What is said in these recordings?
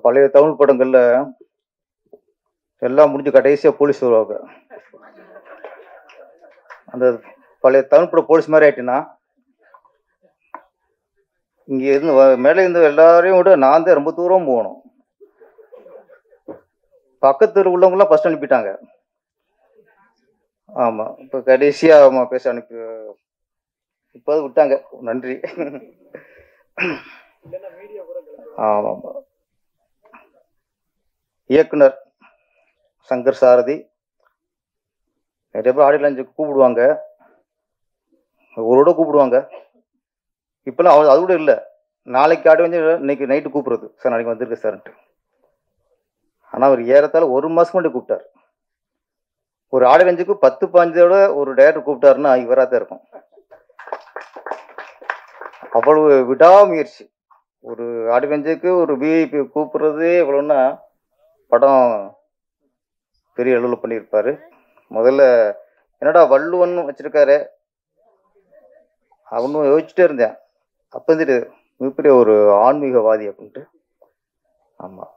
பழைய தமிழ் படங்கள்ல எல்லாம் முடிஞ்சு கடைசியா போலீஸ் வருவாங்க. அந்த பழைய தமிழ் பட போலீஸ் மாதிரி ஆயிட்டுன்னா, இங்க இருந்து மேலே இருந்து எல்லாரையும் விட நான் தான் ரொம்ப தூரம் போகணும். பக்கத்து உள்ளவங்கலாம் ஃபர்ஸ்ட் அனுப்பிட்டாங்க. ஆமா, இப்ப கடைசியா ஆமா பேச அனுப்பி இப்போது விட்டாங்க. நன்றி. ஆமாம். இயக்குனர் சங்கர் சாரதி நிறைய பேர் ஆடியோ லான்ச்சுக்கு கூப்பிடுவாங்க, ஒருவோட கூப்பிடுவாங்க. இப்பெல்லாம் அது கூட இல்லை. நாளைக்கு ஆடி வந்து இன்னைக்கு நைட்டு கூப்பிடுறது, சார் நாளைக்கு வந்திருக்கு சார்ன்ட்டு. ஆனால் அவர் ஏறத்தாழ 1 மாதம் முன்னாடி கூப்பிட்டார். ஒரு ஆடியோ லான்ச்சுக்கு 10-15 ஒரு டைரக்டர் கூப்பிட்டாருன்னா இவராக தான் இருக்கும். அவ்வளவு விடாமுயற்சி. ஒரு ஆடியோ லான்ச்சுக்கு ஒரு விஐபி கூப்பிடுறதே இவ்வளோன்னா படம் பெரிய அளவில் பண்ணியிருப்பாரு. முதல்ல என்னடா வள்ளுவன் வச்சிருக்காரு அவனும் யோசிச்சுட்டே இருந்தேன். அப்போ வந்துட்டு மிகப்பெரிய ஒரு ஆன்மீகவாதி அப்படின்ட்டு. ஆமாம்,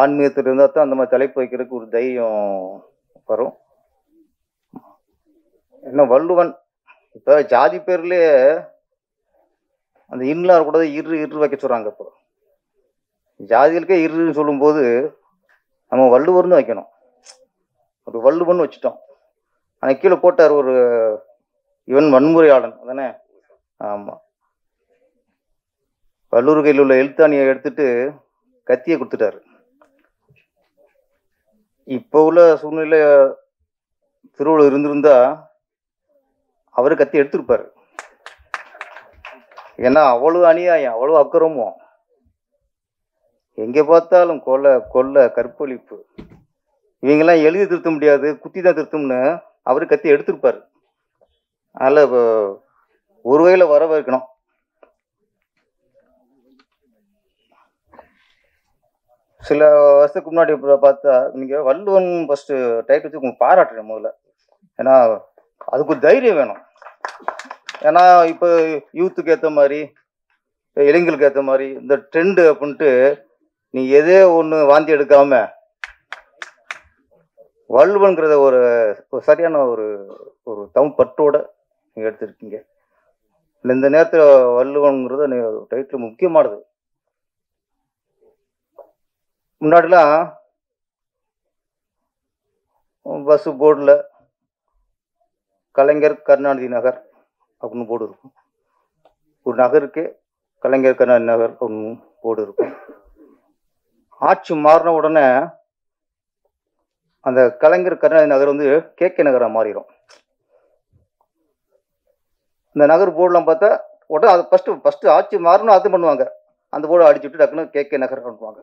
ஆன்மீகத்தில் இருந்தால் தான் அந்த மாதிரி தலைப்பு வைக்கிறதுக்கு ஒரு தைரியம் வரும். என்ன வள்ளுவன் இப்போ ஜாதி பேர்லேயே அந்த இன்லார் கூட இரு வைக்க சொல்கிறாங்க. இப்போ ஜாதிகளுக்கே இருன்னு சொல்லும்போது நம்ம வள்ளுவர்னு வைக்கணும். ஒரு வள்ளுவன் வச்சுட்டோம். ஆனால் கீழே போட்டார் ஒரு இவன் வன்முறையாளன் தானே. ஆமாம், வள்ளுவர் கையில் உள்ள எழுத்தாணியை எடுத்துட்டு கத்தியை கொடுத்துட்டாரு. இப்போ உள்ள சூழ்நிலை திருவள்ளுவர் இருந்திருந்தா அவரு கத்தி எடுத்திருப்பாரு. ஏன்னா அவ்வளவு அநியாயம், அவ்வளவு அக்கிரமம், எங்கே பார்த்தாலும் கொலை கற்பழிப்பு. இவங்கெல்லாம் எழுதி திருத்த முடியாது, குத்தி தான் திருத்தம்னு அவரு கத்தி எடுத்திருப்பாரு. அதனால ஒரு வகையில வரவேற்கணும். சில வருஷத்துக்கு முன்னாடி பார்த்தா நீங்க வள்ளுவன் ஃபர்ஸ்ட் டைட்டில் வச்சு உங்களுக்கு பாராட்டுறேன் முதல்ல. ஏன்னா அதுக்கு ஒரு தைரியம் வேணும். ஏன்னா இப்போ யூத்துக்கு ஏற்ற மாதிரி, இளைஞர்களுக்கு ஏற்ற மாதிரி இந்த ட்ரெண்டு அப்படின்ட்டு நீ எதே ஒன்று வாந்தி எடுக்காம வள்ளுவன்கிறத ஒரு சரியான ஒரு தமிழ் பற்றோட நீங்க எடுத்திருக்கீங்க. இந்த நேரத்தில் வள்ளுவன்கிறத டைட்டில் முக்கியமானது. முன்னாடிலாம் பஸ் போர்டில் கலைஞர் கருணாநிதி நகர் அப்படின்னு போர்டு இருக்கும். ஒரு நகருக்கு கலைஞர் கருணாநிதி நகர் அப்படின்னு போர்டு இருக்கும். ஆட்சி மாறின உடனே அந்த கலைஞர் கருணாநிதி நகர் வந்து கேகே நகராக மாறிடும். இந்த நகர் போர்டெலாம் பார்த்தா உடனே அது ஃபஸ்ட்டு ஆட்சி மாறணும் அது பண்ணுவாங்க. அந்த போர்டை அடிச்சுட்டு டக்குன்னு கேகே நகர் பண்ணுவாங்க.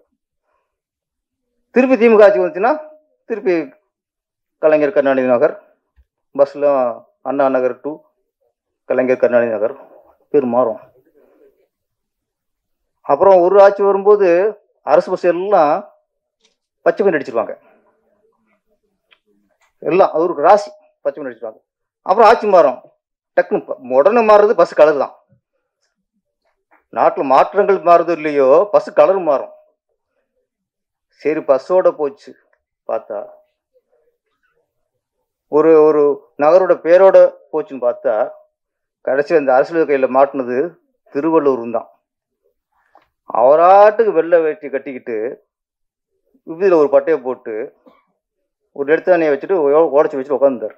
திருப்பி திமுக ஆட்சி வந்துச்சுன்னா திருப்பி கலைஞர் கருணாநிதி நகர், பஸ்ஸில் அண்ணா நகர் டு கலைஞர் கருணாநிதி நகர் பேர் மாறும். அப்புறம் ஒரு ஆட்சி வரும்போது அரசு பஸ் எல்லாம் பச்சை பெயிண்ட் அடிச்சிருவாங்க. எல்லாம் அவருக்கு ராசி பச்சை பெயிண்ட் அடிச்சிருவாங்க. அப்புறம் ஆட்சி மாறும், டக்குன்னு உடனே மாறுறது பஸ் கலர் தான். நாட்டில் மாற்றங்கள் மாறுது இல்லையோ, பஸ் கலர் மாறும். சரி பஸ்ஸோட போச்சு பார்த்தா ஒரு நகரோட பேரோட போச்சுன்னு பார்த்தா கடைசியில் இந்த அரசியல் கையில் மாட்டினது திருவள்ளுவர் தான். அவராட்டுக்கு வெள்ளை வேட்டி கட்டிக்கிட்டு இதில் ஒரு பட்டையை போட்டு ஒரு எடுத்தானையை வச்சுட்டு உடச்சி வச்சுட்டு உட்காந்துட்டார்.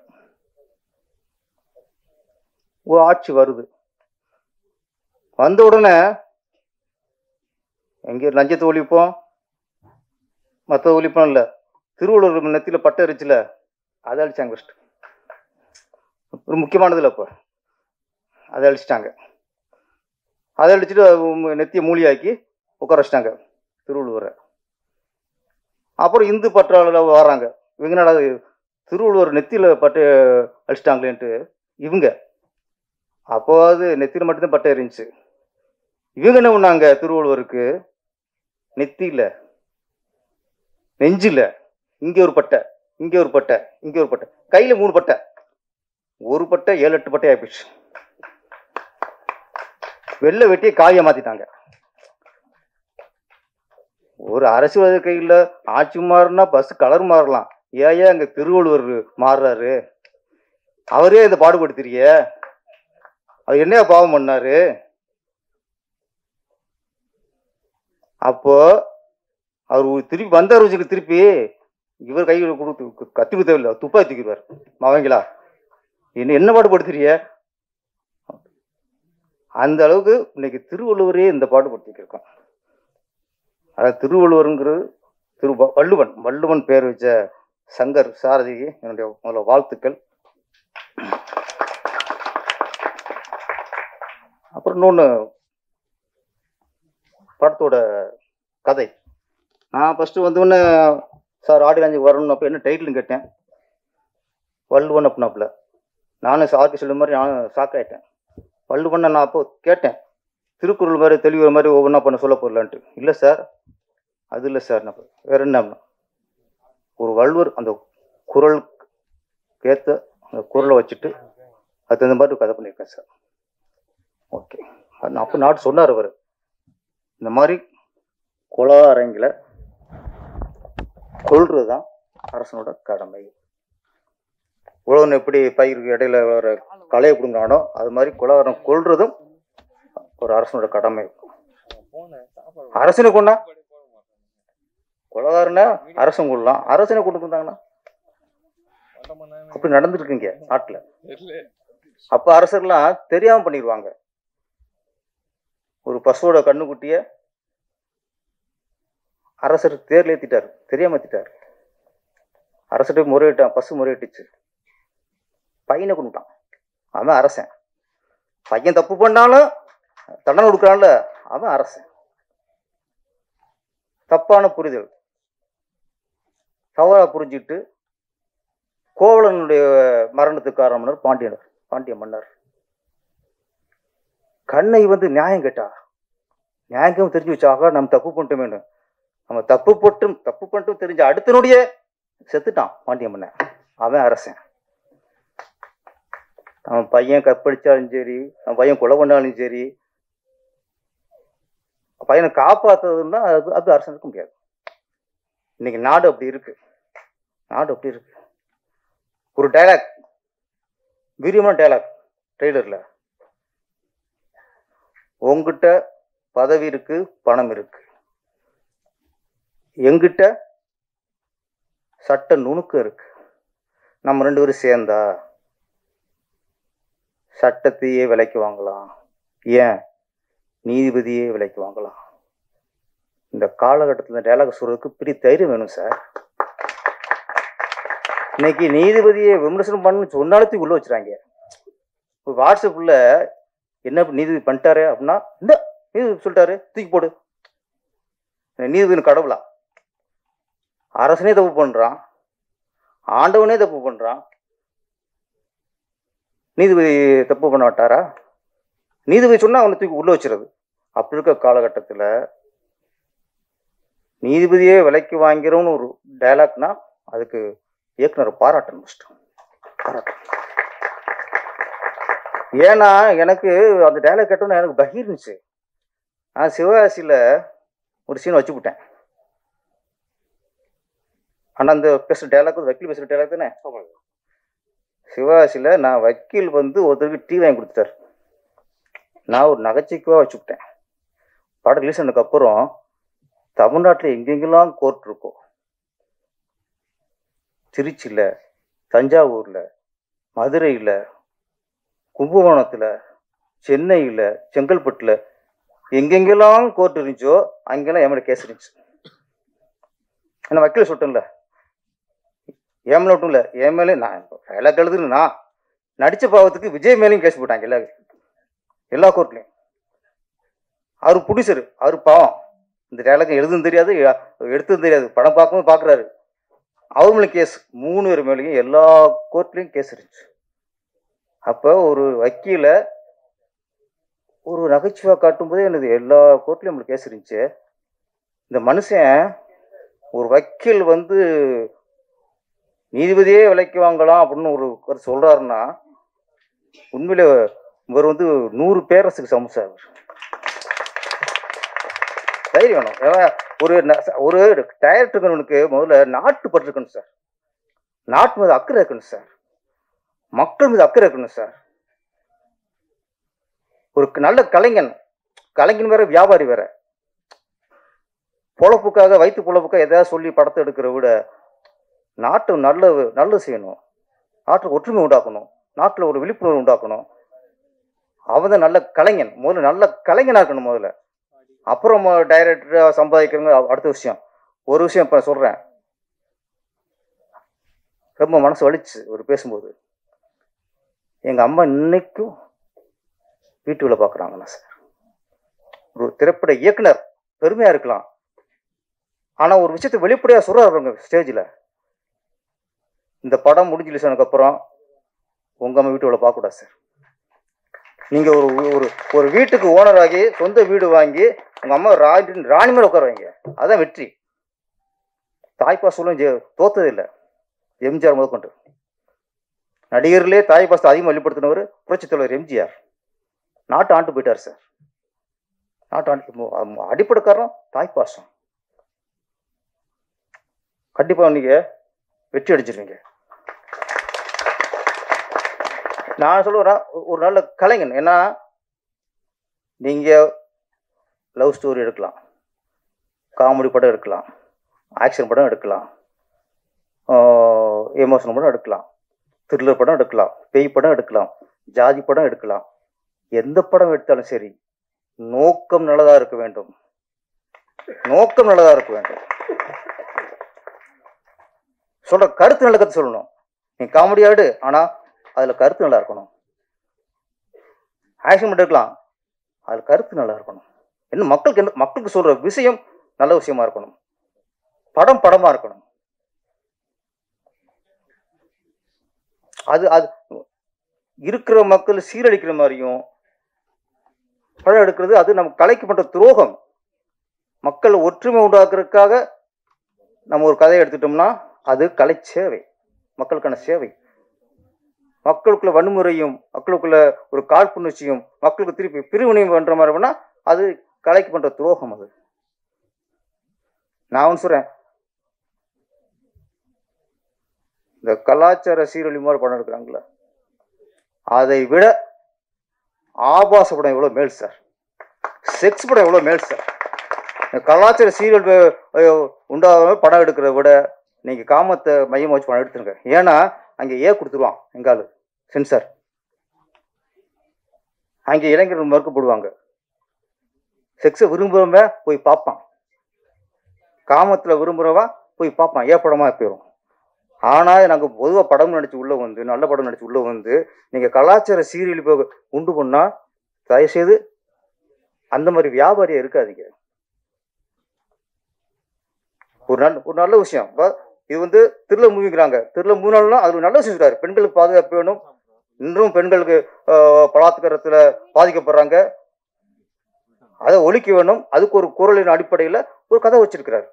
ஒரு ஆட்சி வருது. வந்த உடனே எங்கே லஞ்சத்தை ஒழிப்போம், மற்ற ஒழிப்போம் இல்லை, திருவள்ளுவர் நெத்தியில் பட்டை இருச்சுல அதை அழிச்சாங்க. ஃபஸ்ட்டு ஒரு முக்கியமானது இல்லை. இப்போ அதை அழிச்சிட்டாங்க. அதை அழிச்சிட்டு நெத்தியை மூலியாக்கி உட்கார வச்சிட்டாங்க திருவள்ளுவரை. அப்புறம் இந்து பற்றாளர் வராங்க. இவங்க என்னடா திருவள்ளுவர் நெத்தியில் பட்டை அழிச்சிட்டாங்களேன்ட்டு இவங்க. அப்போது நெத்தியில் மட்டும்தான் பட்டை இருந்துச்சு. இவங்க என்ன பண்ணாங்க, திருவள்ளுவருக்கு நெத்தியில் நெஞ்சில் இங்கே ஒரு பட்டை, இங்கே ஒரு பட்டை, இங்கே ஒரு பட்டை, கையில் 3 பட்டை, ஒரு பட்டை 7-8 பட்டை ஆயிடுச்சு. வெள்ளை வெட்டியை காய மாத்திட்டாங்க. ஒரு அரசியல் கையில் ஆட்சி மாறினா பஸ் கலர் மாறலாம், ஏன் அங்கே திருவள்ளுவர் மாறுறாரு? அவரே இதை பாடுபடுத்துறிய, அவர் என்ன பாவம் பண்ணாரு? அப்போ அவர் திருப்பி வந்தார் வச்சுக்கு, திருப்பி இவர் கையில் கொடுத்து கத்தி தேவையில்லை, துப்பாக்கி தூக்கிடுவார். அவங்களா என்ன பாடுபடுத்துறிய? அந்த அளவுக்கு இன்னைக்கு திருவள்ளுவரே இந்த பாடுபடுத்திக்கிருக்கோம். அதாவது திருவள்ளுவருங்கிறது வள்ளுவன் பேர் வச்ச சங்கர் சாரதிக்கு என்னுடைய முதல்ல வாழ்த்துக்கள். அப்புறம் இன்னொன்று, படத்தோட கதை. நான் ஃபஸ்ட்டு வந்தோடனே சார் ஆடியோ லான்ச்சுக்கு வரணும், அப்போ என்ன டைட்டில்னு கேட்டேன். வள்ளுவன் அப்படின்னாப்புல. நானும் சாருக்கு சொல்ல மாதிரி நானும் ஷாக்காயிட்டேன். வள்ளுவன் நான் அப்போ கேட்டேன், திருக்குறள் மாதிரி தெளிவுற மாதிரி ஒவ்வொன்றா பண்ண சொல்ல போடலான்ட்டு. இல்லை சார், அது இல்லை சார். நான் வேற என்ன, ஒரு வள்ளுவர் அந்த குறளுக்கு ஏற்ற அந்த குறளை வச்சுட்டு அது தகுந்த மாதிரி கதை பண்ணியிருக்கேன் சார். ஓகே. அப்போ நாட்டு சொன்னார் அவர், இந்த மாதிரி கொலாரங்கில் கொள்றது தான் அரசனோட கடமை. உழவன் எப்படி பயிருக்கு இடையில வர களையை பிடுங்கிறானோ அது மாதிரி கொலாரம் கொள்றதும் ஒரு அரசனோட கடமை. அரசனை கொண்டா கொலகாரனா அரசன் கொள்ளலாம், அரசனை கொண்டு வந்தாங்கன்னா அப்படி நடந்துருக்குங்க நாட்டுல. அப்ப அரசர்லாம் தெரியாம பண்ணிடுவாங்க. ஒரு பசுவோட கண்ணுக்குட்டிய அரசர் தேர்ல ஏத்திட்டாரு, தெரியாம ஏத்திட்டாரு. அரசர்கிட்ட முறையிட்டான், பசு முறையிட்டுச்சு, பையனை கொண்டுட்டான். அவன் அரசன். பையன் தப்பு பண்ணாலும் தண்டனை கொடுக்குறான்ல, அவன் அரசன். தப்பான புரிதல் தவறா புரிஞ்சுட்டு கோவலனுடைய மரணத்துக்கு காரணம் பாண்டிய மன்னர். கண்ணை வந்து நியாயம் கேட்டா, நியாயம் தெரிஞ்சு வச்சாக நம்ம தப்பு பண்ணிட்டோமே, நம்ம தப்பு பண்ணிட்டும் தெரிஞ்ச அடுத்தனுடைய செத்துட்டான் பாண்டிய மன்னன். அவன் அரசன். அவன் பையன் கற்பழிச்சாலும் சரி, அவன் பையன் கொலை பண்ணாலும் சரி, பையனை காப்பாற்றுறதுன்னா அது அரசனுக்கு முடியாது. இன்னைக்கு நாடு அப்படி இருக்கு. ஒரு டைலாக், வீரியமான டைலாக் ட்ரெய்லர்ல, உங்ககிட்ட பதவி இருக்கு, பணம் இருக்கு, எங்கிட்ட சட்ட நுணுக்கம் இருக்கு, நம்ம 2 பேரும் சேர்ந்தா சட்டத்தையே விலைக்கு வாங்கலாம், ஏன் நீதிபதியே விலைக்கு வாங்கலாம். இந்த காலகட்டத்தில் டைலாக் சொல்றதுக்கு பெரிய தைரியம் வேணும் சார். இன்னைக்கு நீதிபதியை விமர்சனம் பண்ணு சொன்னாலும் உள்ள வச்சுறாங்க. வாட்ஸ்அப்ல என்ன நீதிபதி பண்ணிட்டாரு அப்படின்னா, இந்த நீதிபதி சொல்லிட்டாரு தூக்கி போடு. நீதிபதி கடவுளா? அரசனே தப்பு பண்றான், ஆண்டவனே தப்பு பண்றான், நீதிபதி தப்பு பண்ண மாட்டாரா? நீதிபதி சொன்னா அவனை தூக்கி உள்ள வச்சுறது. அப்படி இருக்க காலகட்டத்தில் நீதிபதியே விலைக்கு வாங்கிறோம்னு ஒரு டைலாக்னா அதுக்கு இயக்குனர் பாராட்டணும். ஏன்னா எனக்கு அந்த டைலாக் கேட்டோன்னா எனக்கு பகீர்னுச்சு. நான் சிவகாசியில் ஒரு சீன் வச்சுக்கிட்டேன். ஆனால் அந்த பேசுகிற டைலாக் வக்கீல் பேசுகிற டைலாக் தானே. சிவகாசியில் நான் வக்கீல் வந்து ஒருத்தருக்கு டீ வாங்கி கொடுத்துட்டார். நான் ஒரு நகைச்சுவைக்காக வச்சுக்கிட்டேன். படம் ரிலீஸ் ஆனதுக்கப்புறம் தமிழ்நாட்டில் எங்கெங்கெல்லாம் கோர்ட் இருக்கும், திருச்சியில், தஞ்சாவூரில், மதுரையில், கும்பகோணத்தில், சென்னையில், செங்கல்பட்டில் எங்கெங்கெல்லாம் கோர்ட் இருந்துச்சோ அங்கெல்லாம் என் மேலே கேஸ் இருந்துச்சு. நான் வக்கீல் சொல்லிட்டேன்ல, என் மேலே மட்டும் இல்லை, என் மேலே நான் வேலை கழுதுன்னு நான் நடித்த பாவத்துக்கு விஜய் மேலேயும் கேஸ் போட்டாங்க எல்லா கோர்ட்லையும். அவர் ப்ரொடியூசர், அவர் பாவம் இந்த டைலாக் எழுதுன்னு தெரியாது, எடுத்ததும் தெரியாது, படம் பார்க்கும்போது பார்க்குறாரு. அவர் மேலே கேஸ், 3 பேர் மேலேயும் எல்லா கோர்ட்லேயும் கேஸ் இருந்துச்சு. அப்போ ஒரு வக்கீல ஒரு நகைச்சுவை காட்டும்போதே எனக்கு எல்லா கோர்ட்லையும் நம்மளுக்கு கேஸ் இருந்துச்சு. இந்த மனுஷன் ஒரு வக்கீல் வந்து நீதிபதியே விலைக்கு வாங்கலாம் அப்படின்னு ஒரு சொல்றாருன்னா உண்மையில இவர் வந்து 100 பேரரசுக்கு சமம் சார். தைரியம் வேணும். ஒரு ஒரு டைரக்டருக்கு முதல்ல நாட்டுப்பற்று இருக்கணும் சார். நாட்டு மீது அக்கறை இருக்கணும் சார். மக்கள் மீது அக்கறை இருக்கணும் சார். ஒரு நல்ல கலைஞன் வேற, வியாபாரி வேற. பொழப்புக்காக, வயிற்று பொழப்புக்காக எதாவது சொல்லி படத்தை எடுக்கிற விட நாட்டு நல்லது செய்யணும். நாட்டுக்கு ஒற்றுமை உண்டாக்கணும். நாட்டில் ஒரு விழிப்புணர்வு உண்டாக்கணும். அவன் தான் நல்ல கலைஞன். முதல்ல நல்ல கலைஞனாக இருக்கணும் முதல்ல. அப்புறம் டைரக்டராக சம்பாதிக்கிறவங்க அடுத்த விஷயம். ஒரு விஷயம் இப்போ சொல்கிறேன், ரொம்ப மனசு வலிச்சு ஒரு பேசும்போது. எங்கள் அம்மா இன்னைக்கும் வீட்டுல பார்க்குறாங்கண்ணா சார். ஒரு திரைப்பட இயக்குனர் பெருமையாக இருக்கலாம், ஆனால் ஒரு விஷயத்தை வெளிப்படையாக சொல்கிறாருங்க ஸ்டேஜில். இந்த படம் முடிஞ்சிலிச்சதுக்கப்புறம் உங்கள் அம்மா வீட்டுல பார்க்கக்கூடாது சார். நீங்கள் ஒரு வீட்டுக்கு ஓனர் ஆகி சொந்த வீடு வாங்கி உங்கள் அம்மா ராணி மேலே உட்கார வைங்க. அதான் வெற்றி. தாய்ப்பாசலும் தோத்தது இல்லை. எம்ஜிஆர் முதற்கொண்டு நடிகர்களே தாய்ப்பாசத்தை அதிகமாக வெளிப்படுத்தினவர் புரட்சித் தலைவர் எம்ஜிஆர். நாட்டு ஆண்டு போயிட்டார் சார். நாட்டு ஆண்டு அடிப்படை காரணம் தாய்ப்பாசம். கண்டிப்பாக நீங்கள் வெற்றி அடிச்சிருவீங்க. நான் சொல்லுவேன், ஒரு நல்ல கலைஞன். ஏன்னா நீங்கள் லவ் ஸ்டோரி எடுக்கலாம், காமெடி படம் எடுக்கலாம், ஆக்ஷன் படம் எடுக்கலாம், எமோஷனல் படம் எடுக்கலாம், த்ரில்லர் படம் எடுக்கலாம், பேய் படம் எடுக்கலாம், ஜாதி படம் எடுக்கலாம். எந்த படம் எடுத்தாலும் சரி, நோக்கம் நல்லதாக இருக்க வேண்டும். நோக்கம் நல்லதாக இருக்க வேண்டும். சொல்ற கருத்து நல்ல கருத்து சொல்லணும். நீ காமெடியா எடு, ஆனா அதுல கருத்து நல்லா இருக்கணும். ஆக்ஷன் படம் எடுக்கலாம், அதுல கருத்து நல்லா இருக்கணும். என்ன மக்களுக்கு சொல்ற விஷயம் நல்ல விஷயமா இருக்கணும். படமா இருக்கணும். அது இருக்கிற மக்கள் சீரழிக்கிற மாதிரியும் படம் எடுக்கிறது அது நம்ம கலைக்கு பண்ற துரோகம். மக்கள் ஒற்றுமை உண்டாக்குறதுக்காக நம்ம ஒரு கதையை எடுத்துட்டோம்னா அது கலை சேவை, மக்களுக்கான சேவை. மக்களுக்குள்ள வன்முறையும், மக்களுக்குள்ள ஒரு காழ்ப்புணர்ச்சியும், மக்களுக்கு திருப்பி பிரிவினையும் பண்ற மாதிரி வேணா அது கலைக்கு பண்ற துரோகம். அது நான் ஒன்று சொல்றேன், இந்த கலாச்சார சீரழி மாதிரி படம் எடுக்கிறாங்களா, அதை விட ஆபாச படம் எவ்வளோ மேல் சார். செக்ஸ் படம் எவ்வளோ மேல் சார். கலாச்சார சீரியல் உண்டாக படம் எடுக்கிறத விட நீங்கள் காமத்தை மையமாக வச்சு படம் எடுத்துருங்க. ஏன்னா அங்கே கொடுத்துருவான் எங்காலு சென்சார். அங்கே இளைஞர்கள் மறுக்கப்படுவாங்க. செக்ஸை விரும்புகிறவங்க போய் பார்ப்பான், காமத்தில் விரும்புகிறவன் போய் பார்ப்பான், படமாக போயிடும். ஆனால் நாங்கள் பொதுவாக படம் நடிச்சு உள்ளே வந்து, நல்ல படம் நடிச்சு உள்ளே வந்து நீங்கள் கலாச்சார சீரியல் போக உண்டு பண்ணால் தயவுசெய்து அந்த மாதிரி வியாபாரியாக இருக்காதீங்க. ஒரு நல்ல விஷயம். இது வந்து திருல மூவிங்கிறாங்க. திருல மூவினாலும் அது நல்ல விஷயம் சொல்றாரு. பெண்களுக்கு பாதுகாப்பு வேணும். இன்றும் பெண்களுக்கு பலாத்காரத்தில் பாதிக்கப்படுறாங்க, அதை ஒழிக்க வேணும். அதுக்கு ஒரு குரலின் அடிப்படையில் ஒரு கதை வச்சிருக்கிறார்.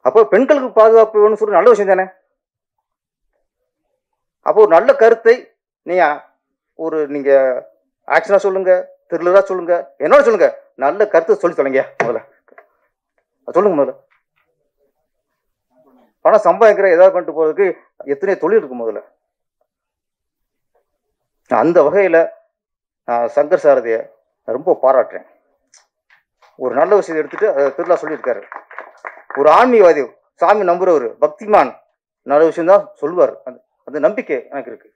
அப்போ பெண்களுக்கு பாதுகாப்பு வேணும்னு சொல்லி நல்ல விஷயம் தானே. அப்போ ஒரு நல்ல கருத்தை நீங்க ஆக்ஷனா சொல்லுங்க, த்ரில்லரா சொல்லுங்க, என்னோட சொல்லுங்க, நல்ல கருத்தை சொல்லி சொல்லுங்க. முதல்ல சொல்லுங்க. முதல்ல பணம் சம்பாதிக்கிற ஏதாவது பண்ணிட்டு போறதுக்கு எத்தனை தொழில் இருக்கு. முதல்ல அந்த வகையில நான் சங்கர் சாரதியை ரொம்ப பாராட்டுறேன். ஒரு நல்ல விஷயத்தை எடுத்துட்டு திருவிழா சொல்லியிருக்காரு. ஒரு ஆன்மீகவாதி, சாமி நம்புறவர், பக்திமான் நல்ல விஷயம் தான் சொல்லுவார். அந்த நம்பிக்கை எனக்கு இருக்கு.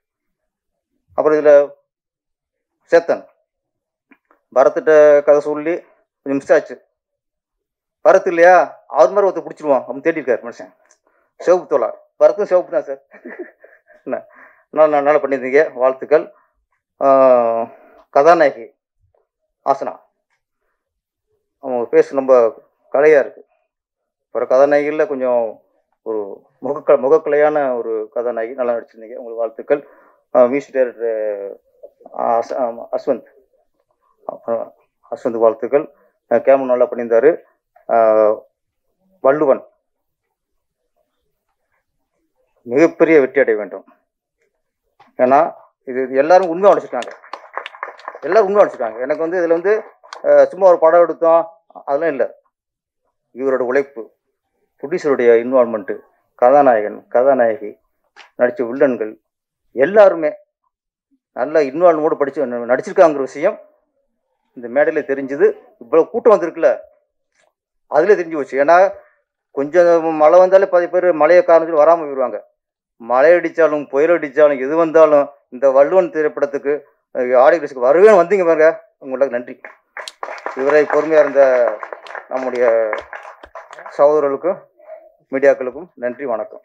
அப்புறம் இதுல சேத்தன் பரத்திட்ட கதை சொல்லி கொஞ்சம் மிஸ் ஆச்சு. பரத் இல்லையா, அவர் மாதிரி ஒருத்தர் பிடிச்சிருவான் அப்படின்னு தேடிருக்காரு மனுஷன். சிவப்பு தோழா, பரத்தும் சிவப்பு தான் சார். நல்லா பண்ணியிருந்தீங்க, வாழ்த்துக்கள். கதாநாயகி ஆசனா, அவங்க பேச ரொம்ப கலையாக இருக்கு. ஒரு கதாநாயகியில் கொஞ்சம் ஒரு முகக்கலையான ஒரு கதாநாயகி, நல்லா நடிச்சிருந்தீங்க, உங்களுக்கு வாழ்த்துக்கள். மியூசிக் டைரக்டர் அஸ்வந்த் வாழ்த்துக்கள். கேமரா நல்லா பண்ணியிருந்தாரு. வள்ளுவன் மிகப்பெரிய வெற்றி அடைய வேண்டும். ஏன்னா இது எல்லாரும் உண்மை அடைச்சிருக்காங்க. எனக்கு வந்து இதில் வந்து சும்மா ஒரு படம் எடுத்தோம் அதெல்லாம் இல்லை. இவரோட உழைப்பு, ப்ரொடியூசருடைய இன்வால்மெண்ட்டு, கதாநாயகன் கதாநாயகி, நடித்த வில்லன்கள் எல்லாருமே நல்ல இன்வால்வ்மோடு நடிச்சிருக்காங்கிற விஷயம் இந்த மேடையில் தெரிஞ்சுது. இவ்வளோ கூட்டம் வந்திருக்குல்ல, அதில் தெரிஞ்சு போச்சு. ஏன்னா கொஞ்சம் மழை வந்தாலே பாதி பேர் மழையை காரணத்தில் வராமல் போயிடுவாங்க. மழை அடித்தாலும் புயல் அடித்தாலும் எது வந்தாலும் இந்த வள்ளுவன் திரைப்படத்துக்கு ஆடியன்ஸுக்கு வருவேன்னு வந்தீங்க பாருங்க, உங்களுக்கு நன்றி. இதுவரை பொறுமையாக இருந்த நம்முடைய சகோதரர்களுக்கும் மீடியாக்களுக்கும் நன்றி, வணக்கம்.